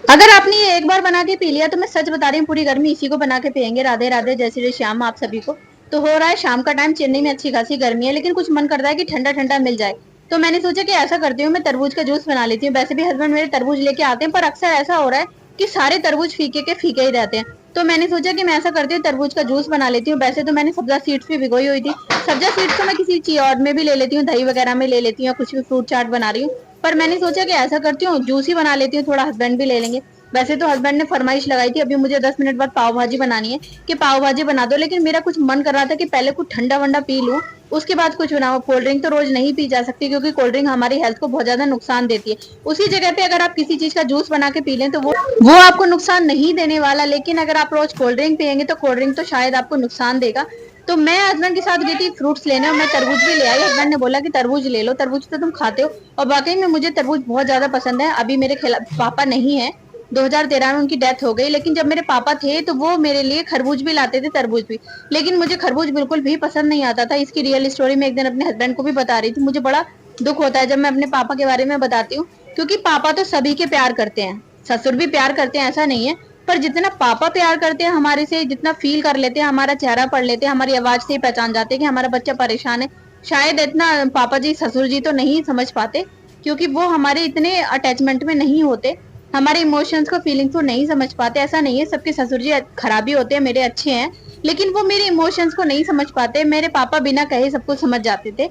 अगर आपने ये एक बार बना के पी लिया तो मैं सच बता रही हूँ पूरी गर्मी इसी को बना के पियेंगे। राधे राधे, जय श्री श्याम आप सभी को। तो हो रहा है शाम का टाइम, चेन्नई में अच्छी खासी गर्मी है, लेकिन कुछ मन करता है कि ठंडा ठंडा मिल जाए। तो मैंने सोचा कि ऐसा करती हूँ, मैं तरबूज का जूस बना लेती हूँ। वैसे भी हस्बैंड मेरे तरबूज लेके आते हैं, पर अक्सर ऐसा हो रहा है कि सारे तरबूज फीके के फीके ही रहते हैं। तो मैंने सोचा कि मैं ऐसा करती हूँ, तरबूज का जूस बना लेती हूँ। वैसे तो मैंने सब्जा सीड्स भी भिगोई हुई थी। सब्जा सीड्स तो मैं किसी चीज और में भी ले लेती हूँ, दही वगैरह में ले लेती हूँ, या कुछ भी फ्रूट चाट बना रही हूँ। पर मैंने सोचा कि ऐसा करती हूँ, जूस ही बना लेती हूँ, थोड़ा हस्बैंड भी ले लेंगे। वैसे तो हस्बैंड ने फरमाइश लगाई थी अभी मुझे 10 मिनट बाद पाव भाजी बनानी है कि पाव भाजी बना दो, लेकिन मेरा कुछ मन कर रहा था कि पहले कुछ ठंडा वंडा पी लूं, उसके बाद कुछ बनाओ। कोल्ड ड्रिंक तो रोज नहीं पी जा सकती, क्योंकि कोल्ड ड्रिंक हमारी हेल्थ को बहुत ज्यादा नुकसान देती है। उसी जगह पे अगर आप किसी चीज का जूस बना के पी लें तो वो आपको नुकसान नहीं देने वाला, लेकिन अगर आप रोज कोल्ड ड्रिंक पियेंगे तो कोल्ड ड्रिंक तो शायद आपको नुकसान देगा। तो मैं हस्बैंड के साथ गई थी फ्रूट्स लेने, और मैं तरबूज भी ले आई। हस्बैंड ने बोला कि तरबूज ले लो, तरबूज तो तुम खाते हो। और वाकई में मुझे तरबूज बहुत ज्यादा पसंद है। अभी मेरे पापा नहीं है, 2013 में उनकी डेथ हो गई, लेकिन जब मेरे पापा थे तो वो मेरे लिए खरबूज भी लाते थे, तरबूज भी। लेकिन मुझे खरबूज बिल्कुल भी पसंद नहीं आता था। इसकी रियल स्टोरी मैं एक दिन अपने हस्बैंड को भी बता रही थी। मुझे बड़ा दुख होता है जब मैं अपने पापा के बारे में बताती हूँ, क्योंकि पापा तो सभी के प्यार करते हैं, ससुर भी प्यार करते हैं, ऐसा नहीं है। पर जितना पापा प्यार करते हैं हमारे से, जितना फील कर लेते हैं, हमारा चेहरा पढ़ लेते हैं, हमारी आवाज से ही पहचान जाते हैं कि हमारा बच्चा परेशान है, शायद इतना पापा जी ससुर जी तो नहीं समझ पाते, क्योंकि वो हमारे इतने अटैचमेंट में नहीं होते, हमारे इमोशंस को, फीलिंग्स को नहीं समझ पाते। ऐसा नहीं है सबके ससुर जी खराबी होते हैं, मेरे अच्छे हैं, लेकिन वो मेरे इमोशंस को नहीं समझ पाते। मेरे पापा बिना कहे सब कुछ समझ जाते थे।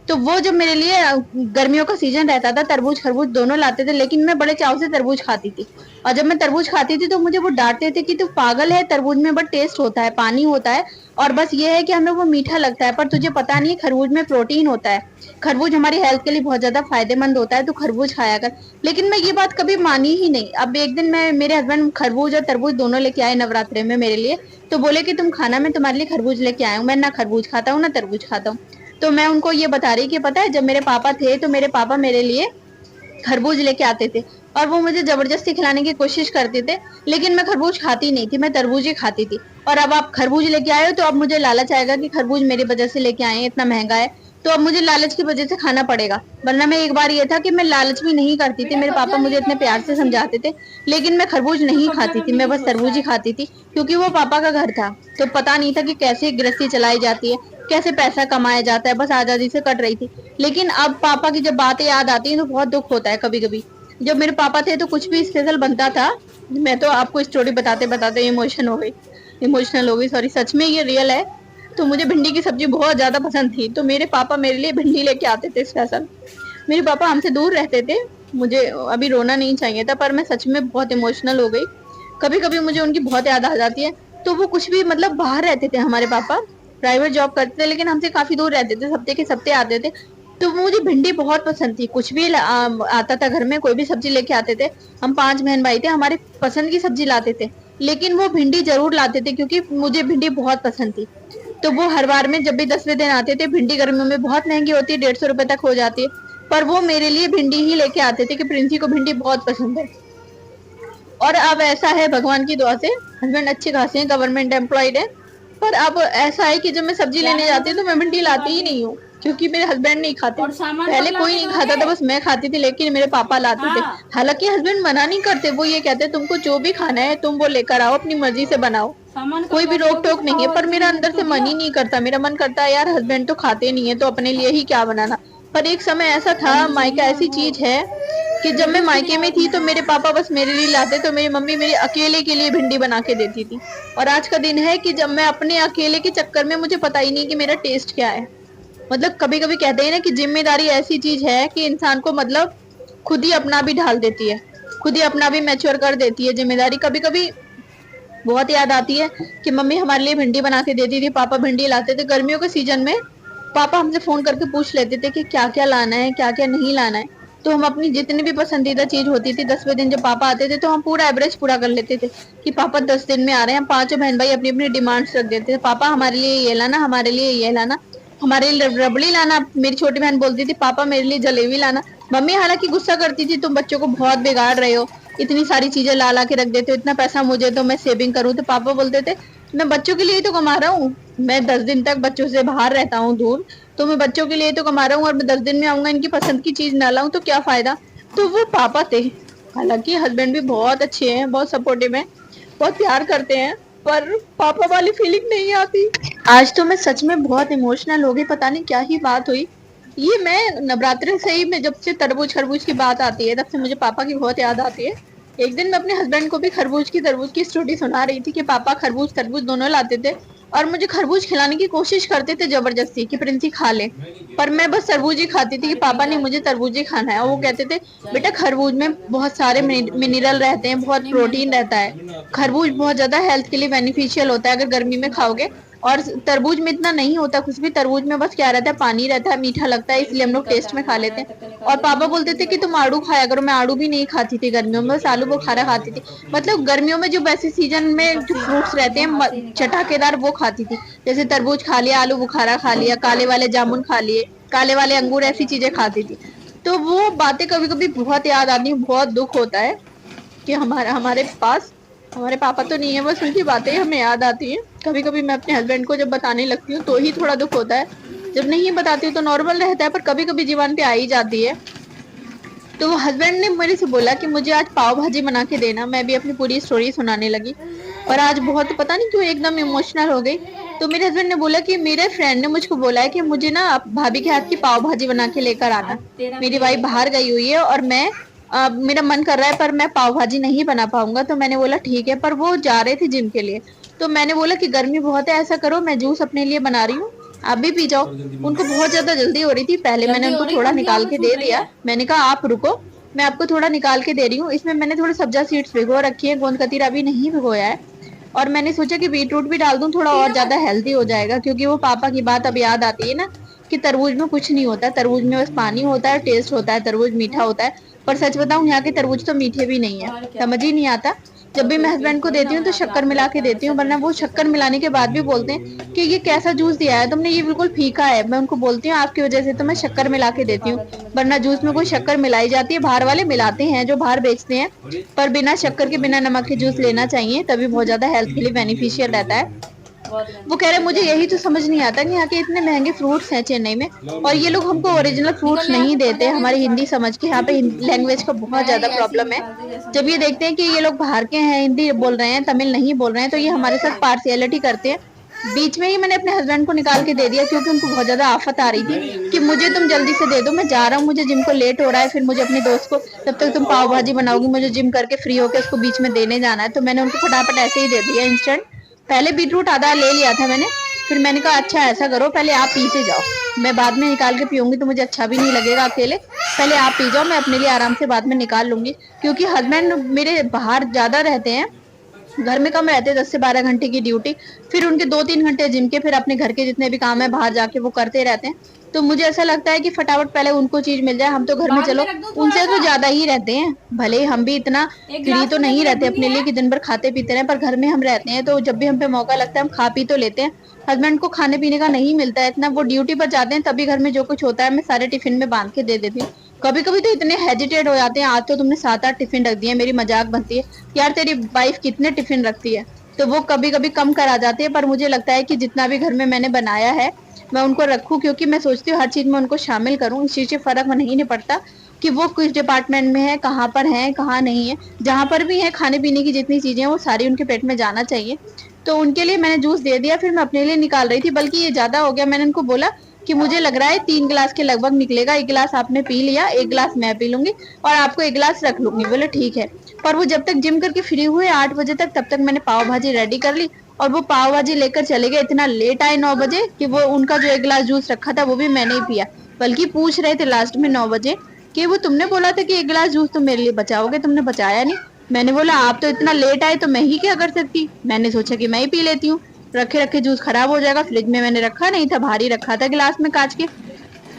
तो वो जब मेरे लिए गर्मियों का सीजन रहता था, तरबूज खरबूज दोनों लाते थे, लेकिन मैं बड़े चाव से तरबूज खाती थी। और जब मैं तरबूज खाती थी तो मुझे वो डांटते थे कि तू पागल है, तरबूज में बड़ा टेस्ट होता है, पानी होता है, और बस ये है कि हमें वो मीठा लगता है, पर तुझे पता नहीं है खरबूज में प्रोटीन होता है, खरबूज हमारी हेल्थ के लिए बहुत ज्यादा फायदेमंद होता है, तो खरबूज खाया कर। लेकिन मैं ये बात कभी मानी ही नहीं। अब एक दिन मैं, मेरे हस्बैंड खरबूज और तरबूज दोनों लेके आए नवरात्रे में मेरे लिए। तो बोले कि तुम खाना, मैं तुम्हारे लिए खरबूज लेके आया हूँ। मैं ना खरबूज खाता हूँ ना तरबूज खाता हूँ। तो मैं उनको ये बता रही कि पता है जब मेरे पापा थे तो मेरे पापा मेरे लिए खरबूज लेके आते थे, और वो मुझे जबरदस्ती खिलाने की कोशिश करते थे, लेकिन मैं खरबूज खाती नहीं थी, मैं तरबूज ही खाती थी। और अब आप खरबूज लेके आए हो तो अब मुझे लालच आएगा कि खरबूज मेरी वजह से लेके आए हैं, इतना महंगा है, तो अब मुझे लालच की वजह से खाना पड़ेगा। वरना मैं एक बार ये था कि मैं लालच भी नहीं करती थी, मेरे पापा मुझे इतने प्यार से समझाते थे, लेकिन मैं खरबूज नहीं खाती थी, मैं बस तरबूज ही खाती थी, क्योंकि वो पापा का घर था। तो पता नहीं था कि कैसे गृहस्थी चलाई जाती है, कैसे पैसा कमाया जाता है, बस आजादी से कट रही थी। लेकिन अब पापा की जब बातें याद आती हैं तो बहुत दुख होता है कभी कभी। जब मेरे पापा थे तो कुछ भी स्पेशल बनता था, मैं तो आपको स्टोरी बताते बताते इमोशनल हो गई, सॉरी, सच में ये रियल है। तो मुझे भिंडी की सब्जी बहुत ज्यादा पसंद थी, तो मेरे पापा मेरे लिए भिंडी लेके आते थे स्पेशल। मेरे पापा हमसे दूर रहते थे, मुझे अभी रोना नहीं चाहिए था, पर मैं सच में बहुत इमोशनल हो गई। कभी कभी मुझे उनकी बहुत याद आ जाती है। तो वो कुछ भी, मतलब बाहर रहते थे हमारे पापा, प्राइवेट जॉब करते थे, लेकिन हमसे काफी दूर रहते थे, हफ्ते के हफ्ते आते थे। तो मुझे भिंडी बहुत पसंद थी, कुछ भी आता था घर में, कोई भी सब्जी लेके आते थे, हम 5 बहन भाई थे, हमारी पसंद की सब्जी लाते थे, लेकिन वो भिंडी जरूर लाते थे, क्योंकि मुझे भिंडी बहुत पसंद थी। तो वो हर बार में जब भी 10वें दिन आते थे, भिंडी गर्मियों में बहुत महंगी होती है, 150 रुपए तक हो जाती है, पर वो मेरे लिए भिंडी ही लेके आते थे कि प्रिंसी को भिंडी बहुत पसंद है। और अब ऐसा है भगवान की दुआ से, हस्बैंड अच्छे खासे हैं, गवर्नमेंट एम्प्लॉयड है, पर अब ऐसा है कि जब मैं सब्जी लेने जाती हूँ तो मैं भिंडी लाती ही नहीं हूँ, क्योंकि मेरे हस्बैंड नहीं खाते। और सामान कब पहले कोई लाके नहीं खाता था, दोगे? बस मैं खाती थी, लेकिन मेरे पापा लाते थे। हाँ। हालांकि हस्बैंड मना नहीं करते, वो ये कहते तुमको जो भी खाना है तुम वो लेकर आओ, अपनी मर्जी से बनाओ, सामान कब कोई भी लाके रोक दोगे? टोक तो नहीं है। पाव पर मेरा भाजी अंदर से तो मन दिया। ही नहीं करता, मेरा मन करता है यार हस्बैंड तो खाते नहीं है तो अपने लिए ही क्या बनाना। पर एक समय ऐसा था, बंद नहीं मायका है ऐसी वो। चीज है कि जब मैं बिल्कुल भी नहीं मायके में आवाज थी तो मेरी। मेरे पापा बस मेरे लिए लाते, तो मेरी मम्मी मेरे अकेले के लिए भिंडी बना के देती थी। और आज का दिन है कि जब मैं अपने अकेले के चक्कर में, मुझे पता ही नहीं कि मेरा टेस्ट क्या है। मतलब कभी कभी कहते हैं ना कि जिम्मेदारी ऐसी चीज है कि इंसान को, मतलब खुद ही अपना भी ढाल देती है, खुद ही अपना भी मैच्योर कर देती है जिम्मेदारी। कभी कभी बहुत याद आती है कि मम्मी हमारे लिए भिंडी बना के देती थी, पापा भिंडी लाते थे गर्मियों के सीजन में। पापा हमसे फोन करके पूछ लेते थे कि क्या क्या लाना है, क्या क्या नहीं लाना है। तो हम अपनी जितनी भी पसंदीदा चीज होती थी, 10वें दिन जब पापा आते थे तो हम पूरा एवरेज पूरा कर लेते थे कि पापा 10 दिन में आ रहे हैं। हम पांचों बहन भाई अपनी अपनी डिमांड्स रख देते थे, पापा हमारे लिए ये लाना, हमारे लिए ये लाना, हमारे लिए रबड़ी लाना। मेरी छोटी बहन बोलती थी पापा मेरे लिए जलेबी लाना। मम्मी हालांकि गुस्सा करती थी, तुम बच्चों को बहुत बिगाड़ रहे हो, इतनी सारी चीजें ला ला के रख देते हो, इतना पैसा मुझे तो, मैं सेविंग करूँ। तो पापा बोलते थे मैं बच्चों के लिए ही तो कमा रहा हूँ, मैं 10 दिन तक बच्चों से बाहर रहता हूँ दूर, तो मैं बच्चों के लिए तो कमा रहा हूँ, और मैं 10 दिन में आऊंगा, इनकी पसंद की चीज ना लाऊं तो क्या फायदा। तो वो पापा थे, हालांकि हस्बैंड भी बहुत अच्छे हैं, बहुत सपोर्टिव हैं, बहुत प्यार करते हैं, पर पापा वाली फीलिंग नहीं आती। आज तो मैं सच में बहुत इमोशनल हो गई, पता नहीं क्या ही बात हुई। ये मैं नवरात्रि से ही, मैं जब से तरबूज खरबूज की बात आती है तब से मुझे पापा की बहुत याद आती है। एक दिन मैं अपने हस्बैंड को भी खरबूज की तरबूज की स्टोरी सुना रही थी कि पापा खरबूज तरबूज दोनों लाते थे और मुझे खरबूज खिलाने की कोशिश करते थे जबरदस्ती कि प्रिंसी खा ले, पर मैं बस तरबूज ही खाती थी कि पापा ने मुझे तरबूज ही खाना है। और वो कहते थे बेटा खरबूज में बहुत सारे मिनरल रहते हैं, बहुत प्रोटीन रहता है, खरबूज बहुत ज्यादा हेल्थ के लिए बेनिफिशियल होता है अगर गर्मी में खाओगे। और तरबूज में इतना नहीं होता कुछ भी, तरबूज में बस क्या रहता है, पानी रहता है, मीठा लगता है, इसलिए हम लोग टेस्ट में खा लेते हैं। और पापा बोलते थे कि तुम आड़ू खाया करो, मैं आड़ू भी नहीं खाती थी गर्मियों में, बस आलू बुखारा खाती थी। मतलब गर्मियों में जो वैसे सीजन में जो फ्रूट्स रहते हैं चटाकेदार वो खाती थी, जैसे तरबूज खा लिया, आलू बुखारा खा लिया, काले वाले जामुन खा लिए, काले वाले अंगूर, ऐसी चीजें खाती थी। तो वो बातें कभी कभी बहुत याद आती है, बहुत दुख होता है कि हमारा हमारे पास हमारे पापा तो नहीं है, बस उनकी बातें ही हमें याद आती हैं। कभी कभी मैं अपने हस्बैंड को जब बताने लगती हूँ तो ही थोड़ा दुख होता है, जब नहीं बताती हूँ तो नॉर्मल रहता है, पर कभी कभी जीवन पे आ ही जाती है। तो वो हस्बैंड ने मेरे से बोला कि मुझे आज पाव भाजी बना के देना, मैं भी अपनी पूरी स्टोरी सुनाने लगी। और आज बहुत पता नहीं क्यों एकदम इमोशनल हो गई। तो मेरे हस्बैंड ने बोला कि मेरे फ्रेंड ने मुझको बोला है कि मुझे ना भाभी के हाथ की पाव भाजी बना के लेकर आना, मेरी वाइफ बाहर गई हुई है और मैं मेरा मन कर रहा है पर मैं पाव भाजी नहीं बना पाऊंगा। तो मैंने बोला ठीक है, पर वो जा रहे थे जिम के लिए। तो मैंने बोला कि गर्मी बहुत है, ऐसा करो मैं जूस अपने लिए बना रही हूँ, आप भी पी जाओ। उनको बहुत ज्यादा जल्दी हो रही थी, पहले मैंने उनको थोड़ा निकाल के दे दिया, मैंने कहा आप रुको, मैं आपको थोड़ा निकाल के दे रही हूँ। इसमें मैंने थोड़ी सब्जा सीड्स भिगो रखी है, गोंद कतीरा अभी नहीं भिगोया है। और मैंने सोचा कि बीटरूट भी डाल दूं, थोड़ा और ज्यादा हेल्दी हो जाएगा, क्योंकि वो पापा की बात अब याद आती है ना कि तरबूज में कुछ नहीं होता, तरबूज में बस पानी होता है, टेस्ट होता है, तरबूज मीठा होता है। पर सच बताऊं यहाँ के तरबूज तो मीठे भी नहीं है, समझ ही नहीं आता। जब भी मैं हस्बैंड को देती हूँ तो शक्कर मिला के देती हूँ, वरना वो शक्कर मिलाने के बाद भी बोलते हैं कि ये कैसा जूस दिया है तुमने, ये बिल्कुल फीका है। मैं उनको बोलती हूँ आपकी वजह से तो मैं शक्कर मिला के देती हूँ, वरना जूस में कोई शक्कर मिलाई जाती है, बाहर वाले मिलाते हैं जो बाहर बेचते हैं, पर बिना शक्कर के बिना नमक के जूस लेना चाहिए, तभी बहुत ज्यादा हेल्थ के लिए बेनिफिशियल रहता है। वो कह रहे मुझे यही तो समझ नहीं आता कि यहाँ के इतने महंगे फ्रूट्स हैं चेन्नई में, और ये लोग हमको ओरिजिनल फ्रूट्स नहीं देते हमारी हिंदी समझ के। यहाँ पे लैंग्वेज का बहुत ज्यादा प्रॉब्लम है। जब ये देखते हैं कि ये लोग बाहर के हैं, हिंदी बोल रहे हैं, तमिल नहीं बोल रहे हैं, तो ये हमारे साथ पार्शियलिटी करते हैं। बीच में ही मैंने अपने हस्बैंड को निकाल के दे दिया, क्योंकि उनको बहुत ज्यादा आफत आ रही थी कि मुझे तुम जल्दी से दे दो, मैं जा रहा हूँ, मुझे जिम को लेट हो रहा है, फिर मुझे अपने दोस्त को, तब तक तुम पाव भाजी बनाओगी, मुझे जिम करके फ्री होकर उसको बीच में देने जाना है। तो मैंने उनको फटाफट ऐसे ही दे दिया इंस्टेंट। पहले बीटरूट आधा ले लिया था मैंने, फिर मैंने कहा अच्छा ऐसा करो पहले आप पीते जाओ, मैं बाद में निकाल के पीऊंगी तो मुझे अच्छा भी नहीं लगेगा अकेले, पहले आप पी जाओ, मैं अपने लिए आराम से बाद में निकाल लूंगी। क्योंकि हस्बैंड मेरे बाहर ज्यादा रहते हैं, घर में कम रहते हैं, 10 से 12 घंटे की ड्यूटी, फिर उनके 2-3 घंटे जिम के, फिर अपने घर के जितने भी काम है बाहर जाके वो करते रहते हैं। तो मुझे ऐसा लगता है कि फटाफट पहले उनको चीज मिल जाए, हम तो घर में चलो उनसे तो ज्यादा ही रहते हैं, भले ही हम भी इतना फ्री तो नहीं रहते अपने लिए कि दिन भर खाते पीते रहे, पर घर में हम रहते हैं तो जब भी हम पे मौका लगता है हम खा पी तो लेते हैं। हस्बैंड को खाने पीने का नहीं मिलता है इतना, वो ड्यूटी पर जाते हैं, तभी घर में जो कुछ होता है मैं सारे टिफिन में बांध के दे देती हूँ। कभी कभी तो इतने हेजिटेट हो जाते हैं, आज तो तुमने 7-8 टिफिन रख दिए, मेरी मजाक बनती है यार तेरी वाइफ कितने टिफिन रखती है। तो वो कभी कभी कम करा जाते हैं, पर मुझे लगता है कि जितना भी घर में मैंने बनाया है मैं उनको रखूं, क्योंकि मैं सोचती हूँ हर चीज में उनको शामिल करूं, इस चीज से फर्क नहीं नहीं पड़ता कि वो किस डिपार्टमेंट में है, कहाँ पर है, कहाँ नहीं है, जहां पर भी है खाने पीने की जितनी चीजें हैं वो सारी उनके पेट में जाना चाहिए। तो उनके लिए मैंने जूस दे दिया, फिर मैं अपने लिए निकाल रही थी, बल्कि ये ज्यादा हो गया, मैंने उनको बोला कि मुझे लग रहा है 3 गिलास के लगभग निकलेगा, 1 गिलास आपने पी लिया, 1 गिलास मैं पी लूंगी और आपको 1 गिलास रख लूंगी। बोले ठीक है। पर वो जब तक जिम करके फ्री हुए 8 बजे तक, तब तक मैंने पाव भाजी रेडी कर ली, और वो पाव भाजी लेकर चले गए, इतना लेट आए 9 बजे कि वो उनका जो 1 गिलास जूस रखा था वो भी मैंने ही पिया। बल्कि पूछ रहे थे लास्ट में 9 बजे कि वो तुमने बोला था कि 1 गिलास जूस तुम मेरे लिए बचाओगे, तुमने बचाया नहीं। मैंने बोला आप तो इतना लेट आए तो मैं ही क्या कर सकती, मैंने सोचा कि मैं ही पी लेती हूँ, रखे रखे जूस खराब हो जाएगा, फ्रिज में मैंने रखा नहीं था, भारी रखा था गिलास में कांच के।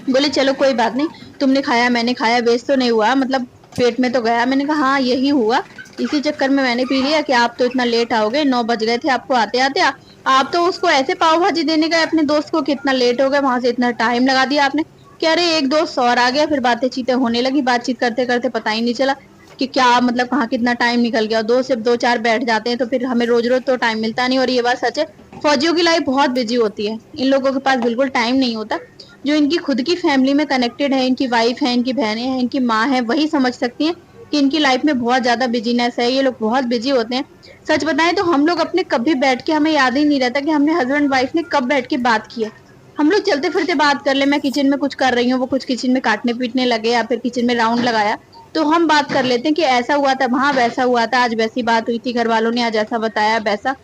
बोले चलो कोई बात नहीं, तुमने खाया मैंने खाया, वेस्ट तो नहीं हुआ, मतलब पेट में तो गया। मैंने कहा हाँ यही हुआ, इसी चक्कर में मैंने पी लिया कि आप तो इतना लेट आओगे, 9 बज गए थे आपको आते आते। आप तो उसको ऐसे पाव भाजी देने गए अपने दोस्त को, कितना लेट हो गया, वहां से इतना टाइम लगा दिया आपने। कह रहे एक दोस्त और आ गया, फिर बातें चीतें होने लगी, बातचीत करते करते पता ही नहीं चला कि क्या मतलब कहाँ कितना टाइम निकल गया। दो से दो चार बैठ जाते हैं तो फिर हमें रोज रोज तो टाइम मिलता नहीं, और ये बात सच है, फौजियों की लाइफ बहुत बिजी होती है, इन लोगों के पास बिल्कुल टाइम नहीं होता। जो इनकी खुद की फैमिली में कनेक्टेड है, इनकी वाइफ है, इनकी बहनें हैं, इनकी माँ है, वही समझ सकती हैं कि इनकी लाइफ में बहुत ज्यादा बिजीनेस है, ये लोग बहुत बिजी होते हैं। सच बताएं तो हम लोग अपने कभी बैठ के, हमें याद ही नहीं रहता कि हमने हस्बैंड वाइफ ने कब बैठ के बात की है। हम लोग चलते फिरते बात कर ले, मैं किचन में कुछ कर रही हूँ, वो कुछ किचन में काटने पीटने लगे या फिर किचन में राउंड लगाया, तो हम बात कर लेते हैं कि ऐसा हुआ था वहां, वैसा हुआ था, आज वैसी बात हुई थी, घर वालों ने आज ऐसा बताया वैसा।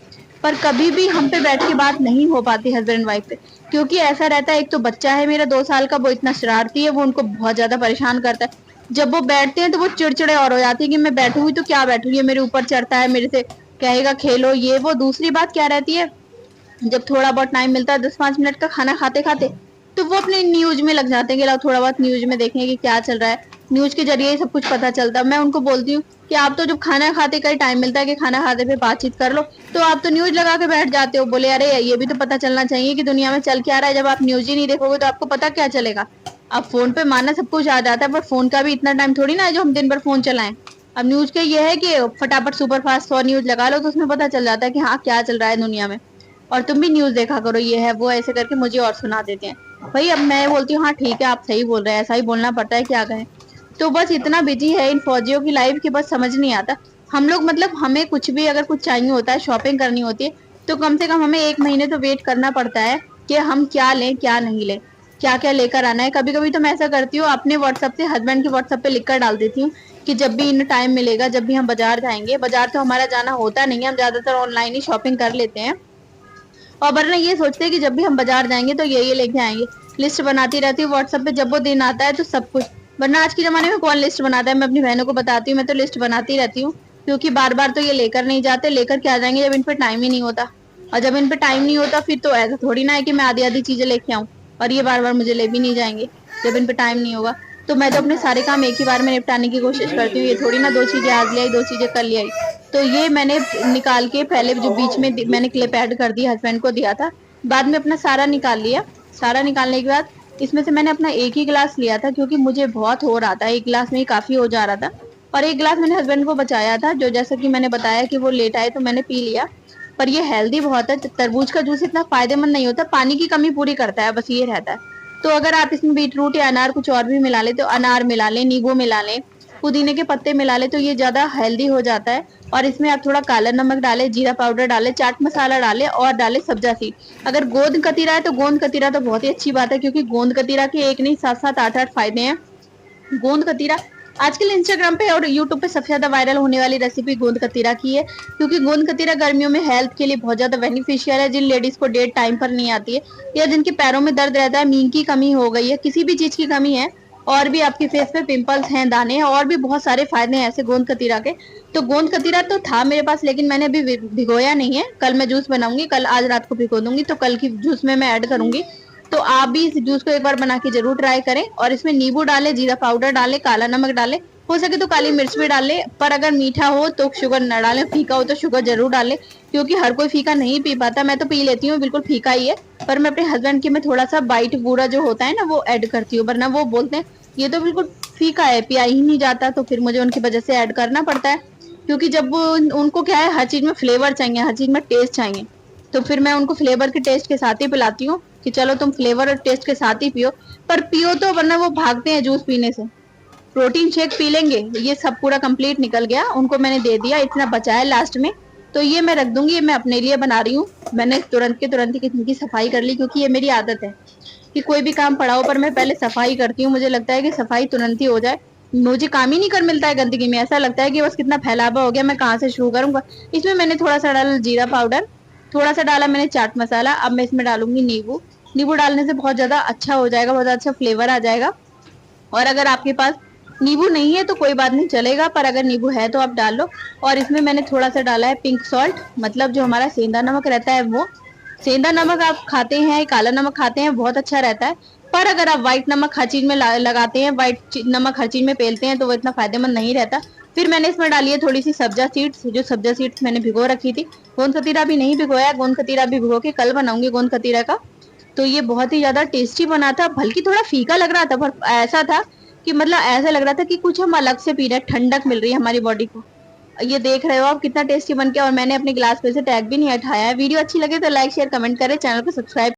पर कभी भी हम पे बैठ के बात नहीं हो पाती हस्बैंड वाइफ पे, क्योंकि ऐसा रहता है, एक तो बच्चा है मेरा 2 साल का, वो इतना शरारती है, वो उनको बहुत ज्यादा परेशान करता है। जब वो बैठते हैं तो वो चिड़चिड़े और हो जाती है कि मैं बैठूंगी तो क्या बैठूंगी, ये मेरे ऊपर चढ़ता है, मेरे से कहेगा खेलो ये वो। दूसरी बात क्या रहती है, जब थोड़ा बहुत टाइम मिलता है 10-5 मिनट का खाना खाते खाते, तो वो अपने न्यूज में लग जाते हैं कि लाओ थोड़ा बहुत न्यूज में देखें कि क्या चल रहा है। न्यूज के जरिए ही सब कुछ पता चलता है। मैं उनको बोलती हूँ कि आप तो जब खाना खाते का ही टाइम मिलता है कि खाना खाते पे बातचीत कर लो, तो आप तो न्यूज लगा के बैठ जाते हो। बोले अरे ये भी तो पता चलना चाहिए कि दुनिया में चल क्या रहा है, जब आप न्यूज ही नहीं देखोगे तो आपको पता क्या चलेगा। अब फोन पे माना सब कुछ आ जाता है, पर फोन का भी इतना टाइम थोड़ी ना है जो हम दिन भर फोन चलाएं। अब न्यूज का ये है कि फटाफट सुपर फास्ट 100 न्यूज लगा लो तो उसमें पता चल जाता है कि हाँ क्या चल रहा है दुनिया में, और तुम भी न्यूज देखा करो, ये है वो, ऐसे करके मुझे और सुना देते हैं। भाई अब मैं बोलती हूँ हाँ ठीक है आप सही बोल रहे हैं, ऐसा ही बोलना पड़ता है, क्या कहें। तो बस इतना बिजी है इन फौजियों की लाइफ की, बस समझ नहीं आता। हम लोग मतलब हमें कुछ भी अगर कुछ चाहिए होता है, शॉपिंग करनी होती है, तो कम से कम हमें 1 महीने तो वेट करना पड़ता है कि हम क्या लें क्या नहीं लें, क्या क्या लेकर आना है। कभी कभी तो मैं ऐसा करती हूँ, अपने व्हाट्सएप से हस्बैंड के व्हाट्सएप पे लिख कर डाल देती हूँ कि जब भी इन टाइम मिलेगा, जब भी हम बाजार जाएंगे, बाजार तो हमारा जाना होता नहीं है, हम ज्यादातर ऑनलाइन ही शॉपिंग कर लेते हैं। और वरना ये सोचते हैं कि जब भी हम बाजार जाएंगे तो ये लेके आएंगे। लिस्ट बनाती रहती हूँ व्हाट्सएप पे, जब वो दिन आता है तो सब कुछ। वरना आज के जमाने में कौन लिस्ट बनाता है, मैं अपनी बहनों को बताती हूँ, मैं तो लिस्ट बनाती रहती हूँ, क्योंकि बार बार तो ये लेकर नहीं जाते, लेकर क्या जाएंगे जब इन पे टाइम ही नहीं होता। और जब इन पे टाइम नहीं होता फिर तो ऐसा थोड़ी ना है कि मैं आधी आधी चीजें लेके आऊँ और ये बार बार मुझे ले भी नहीं जाएंगे जब इन पे टाइम नहीं होगा। तो मैं तो अपने सारे काम एक ही बार में निपटाने की कोशिश करती हूँ, ये थोड़ी ना 2 चीजें आज ले आई 2 चीजें कल ले आई। तो ये मैंने निकाल के पहले जो बीच में मैंने क्लिप ऐड कर दी, हस्बैंड को दिया था, बाद में अपना सारा निकाल लिया। सारा निकालने के बाद इसमें से मैंने अपना एक ही गिलास लिया था, क्योंकि मुझे बहुत हो रहा था, एक गिलास में ही काफी हो जा रहा था। और एक गिलास मैंने हस्बैंड को बचाया था, जो जैसा कि मैंने बताया कि वो लेट आए तो मैंने पी लिया। पर ये हेल्दी बहुत है, तरबूज का जूस इतना फायदेमंद नहीं होता, पानी की कमी पूरी करता है, बस ये रहता है। तो अगर आप इसमें बीट रूट या अनार कुछ और भी मिला ले तो अनार मिला लें, नींबू मिला लें, पुदीने के पत्ते मिला ले, तो ये ज्यादा हेल्दी हो जाता है। और इसमें आप थोड़ा काला नमक डाले, जीरा पाउडर डाले, चाट मसाला डाले और डाले सब्जा सीड। अगर गोंद कतीरा है तो गोंद कतीरा तो बहुत ही अच्छी बात है, क्योंकि गोंद कतीरा के एक नहीं 7-7 8-8 फायदे हैं। गोंद कतीरा आजकल इंस्टाग्राम पे और यूट्यूब पे सबसे ज्यादा वायरल होने वाली रेसिपी गोंद कतीरा की है, क्योंकि गोंद कतीरा गर्मियों में हेल्थ के लिए बहुत ज्यादा बेनिफिशियल है। जिन लेडीज को डेट टाइम पर नहीं आती है, या जिनके पैरों में दर्द रहता है, नींद की कमी हो गई है, किसी भी चीज की कमी है, और भी आपके फेस पे पिंपल्स हैं, दाने हैं, और भी बहुत सारे फायदे हैं ऐसे गोंद कतीरा के। तो गोंद कतीरा तो था मेरे पास, लेकिन मैंने अभी भिगोया नहीं है, कल मैं जूस बनाऊंगी, कल आज रात को भिगो दूंगी, तो कल की जूस में मैं ऐड करूंगी। तो आप भी इस जूस को एक बार बना के जरूर ट्राई करें, और इसमें नींबू डालें, जीरा पाउडर डालें, काला नमक डालें, हो सके तो काली मिर्च भी डालें, पर अगर मीठा हो तो शुगर न डालें, फीका हो तो शुगर जरूर डालें, क्योंकि हर कोई फीका नहीं पी पाता। मैं तो पी लेती हूँ, बिल्कुल फीका ही है, पर मैं अपने हस्बैंड के में थोड़ा सा वाइट बूरा जो होता है ना वो ऐड करती हूँ, वरना वो बोलते हैं ये तो बिल्कुल फीका है, पिया ही नहीं जाता, तो फिर मुझे उनकी वजह से ऐड करना पड़ता है। क्योंकि जब वो उनको क्या है, हर चीज में फ्लेवर चाहिए, हर चीज में टेस्ट चाहिए, तो फिर मैं उनको फ्लेवर के टेस्ट के साथ ही पिलाती हूँ कि चलो तुम फ्लेवर और टेस्ट के साथ ही पियो, पर पियो तो, वरना वो भागते हैं जूस पीने से। प्रोटीन शेक पी लेंगे, ये सब पूरा कंप्लीट निकल गया, उनको मैंने दे दिया, इतना बचा है लास्ट में, तो ये मैं रख दूंगी, ये मैं अपने लिए बना रही हूँ। मैंने तुरंत के तुरंत ही किचन की सफाई कर ली, क्योंकि ये मेरी आदत है कि कोई भी काम पड़ा हो पर मैं पहले सफाई करती हूँ, मुझे लगता है कि सफाई तुरंत ही हो जाए। मुझे काम ही नहीं कर मिलता है गंदगी में, ऐसा लगता है कि बस कितना फैलावा हो गया, मैं कहाँ से शुरू करूंगा। इसमें मैंने थोड़ा सा डाला जीरा पाउडर, थोड़ा सा डाला मैंने चाट मसाला, अब मैं इसमें डालूंगी नींबू। नींबू डालने से बहुत ज्यादा अच्छा हो जाएगा, बहुत अच्छा फ्लेवर आ जाएगा। और अगर आपके पास नींबू नहीं है तो कोई बात नहीं चलेगा, पर अगर नींबू है तो आप डाल लो। और इसमें मैंने थोड़ा सा डाला है पिंक सॉल्ट, मतलब जो हमारा सेंधा नमक रहता है वो। सेंधा नमक आप खाते हैं, काला नमक खाते हैं, बहुत अच्छा रहता है। पर अगर आप व्हाइट नमक हर चीज में लगाते हैं, व्हाइट नमक हर चीज में पेलते हैं, तो वो इतना फायदेमंद नहीं रहता। फिर मैंने इसमें डाली है थोड़ी सी सब्जा सीड्स, जो सब्जा सीड्स मैंने भिगो रखी थी। गोंद कतीरा भी नहीं भिगोया, गोंद कतीरा भी भिगो के कल बनाऊंगी गोंद कतीरा का। तो ये बहुत ही ज्यादा टेस्टी बना था, बल्कि थोड़ा फीका लग रहा था, पर ऐसा था कि मतलब ऐसा लग रहा था कि कुछ हम अलग से पी रहे हैं, ठंडक मिल रही है हमारी बॉडी को। ये देख रहे हो आप कितना टेस्टी बन के, और मैंने अपने गिलास पे से टैग भी नहीं हटाया है। वीडियो अच्छी लगे तो लाइक शेयर कमेंट करें, चैनल को सब्सक्राइब